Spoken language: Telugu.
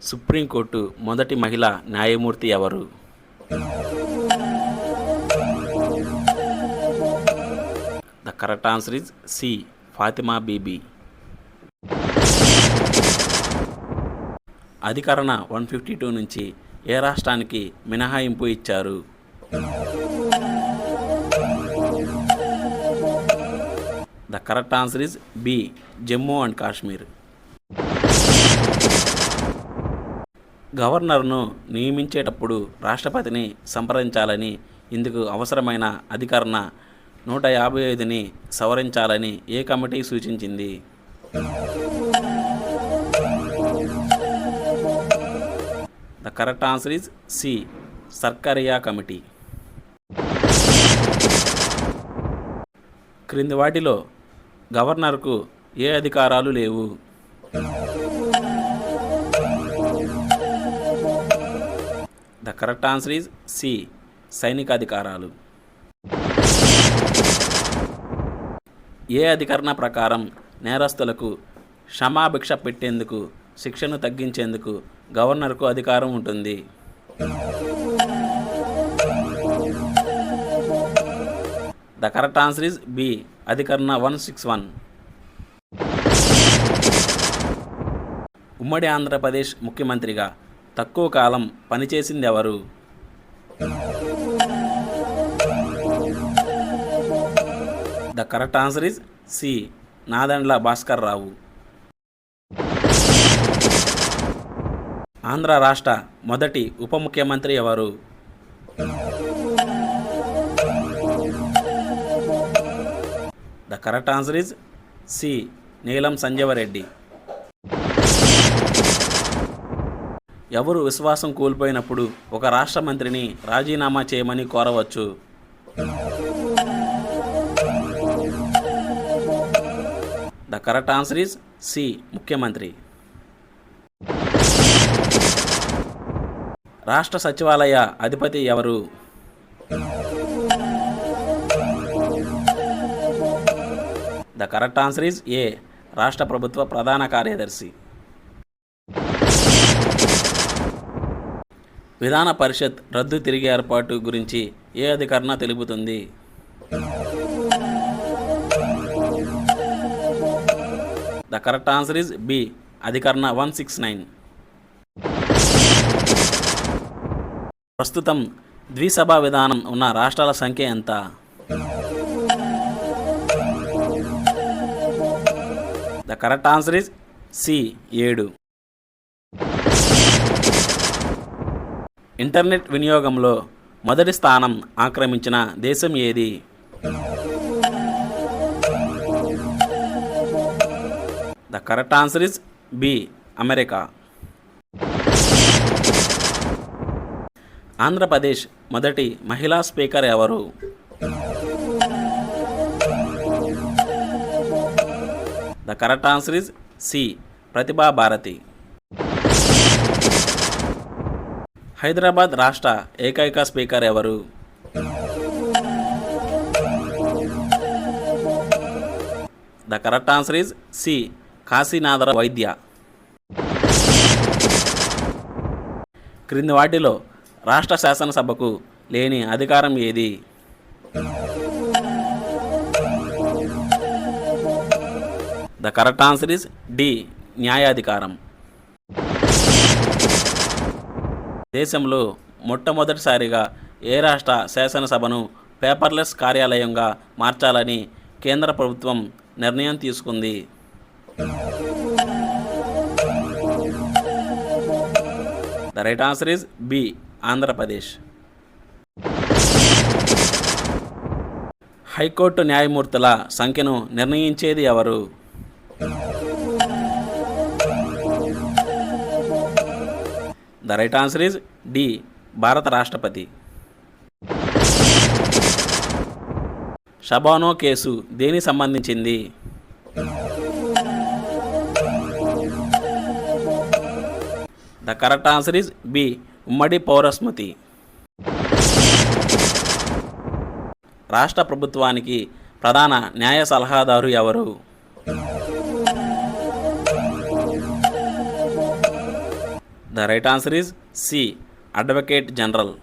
సుప్రీంకోర్టు మొదటి మహిళా న్యాయమూర్తి ఎవరు? The correct answer is C. Fatima Bibi. అధికరణ 152 నుంచి ఏ రాష్ట్రానికి మినహాయింపు ఇచ్చారు? The correct answer is B. Jammu and Kashmir. గవర్నర్ను నియమించేటప్పుడు రాష్ట్రపతిని సంప్రదించాలని, ఇందుకు అవసరమైన అధికరణ 155ని సవరించాలని ఏ కమిటీ సూచించింది? The correct answer is C. Sarkaria committee. క్రింది వాటిలో గవర్నర్కు ఏ అధికారాలు లేవు? The correct answer is C. సైనిక అధికారాలు. ఏ అధికరణ ప్రకారం నేరస్తులకు క్షమాభిక్ష పెట్టేందుకు, శిక్షను తగ్గించేందుకు గవర్నర్కు అధికారం ఉంటుంది? The correct answer is B. అధికరణ 161. ఉమ్మడి ఆంధ్రప్రదేశ్ ముఖ్యమంత్రిగా తక్కువ కాలం పనిచేసింది ఎవరు? The correct answer is C. Nadendla Bhaskar Rao. Andhra రాష్ట్ర మొదటి ఉప ముఖ్యమంత్రి ఎవరు? The correct answer is C. Neelam Sanjiva Reddy. ఎవరు విశ్వాసం కోల్పోయినప్పుడు ఒక రాష్ట్ర మంత్రిని రాజీనామా చేయమని కోరవచ్చు? The correct answer is C. ముఖ్యమంత్రి. రాష్ట్ర సచివాలయ అధిపతి ఎవరు? The correct answer is A. రాష్ట్ర ప్రభుత్వ ప్రధాన కార్యదర్శి. విధాన పరిషత్ రద్దు తిరిగి ఏర్పాటు గురించి ఏ అధికరణ తెలుపుతుంది? The correct answer is B. అధికరణ 169. ప్రస్తుతం ద్విసభా విధానం ఉన్న రాష్ట్రాల సంఖ్య ఎంత? The correct answer is C. 7. Internet వినియోగంలో మొదటి స్థానం ఆక్రమించిన దేశం ఏది? The correct answer is B. America. Andhra Pradesh మొదటి మహిళా స్పీకర్ ఎవరు? The correct answer is C. Pratibha Bharati. Hyderabad రాష్ట్ర ఏకైక స్పీకర్ ఎవరు? The correct answer is C. Kashinath Vaidya. క్రింది వాటిలో రాష్ట్ర శాసనసభకు లేని అధికారం ఏది? The correct answer is D. న్యాయాధికారం. దేశంలో మొట్టమొదటిసారిగా ఏ రాష్ట్ర శాసనసభను పేపర్లెస్ కార్యాలయంగా మార్చాలని కేంద్ర ప్రభుత్వం నిర్ణయం తీసుకుంది? The right answer is B. Andhra Pradesh. High court న్యాయమూర్తుల సంఖ్యను నిర్ణయించేది ఎవరు? The right answer is D. భారత రాష్ట్రపతి. షబానో కేసు దేనికి సంబంధించింది? The correct answer is B. ఉమ్మడి పౌరస్మృతి. రాష్ట్ర ప్రభుత్వానికి ప్రధాన న్యాయ సలహాదారు ఎవరు? The right answer is C, advocate general.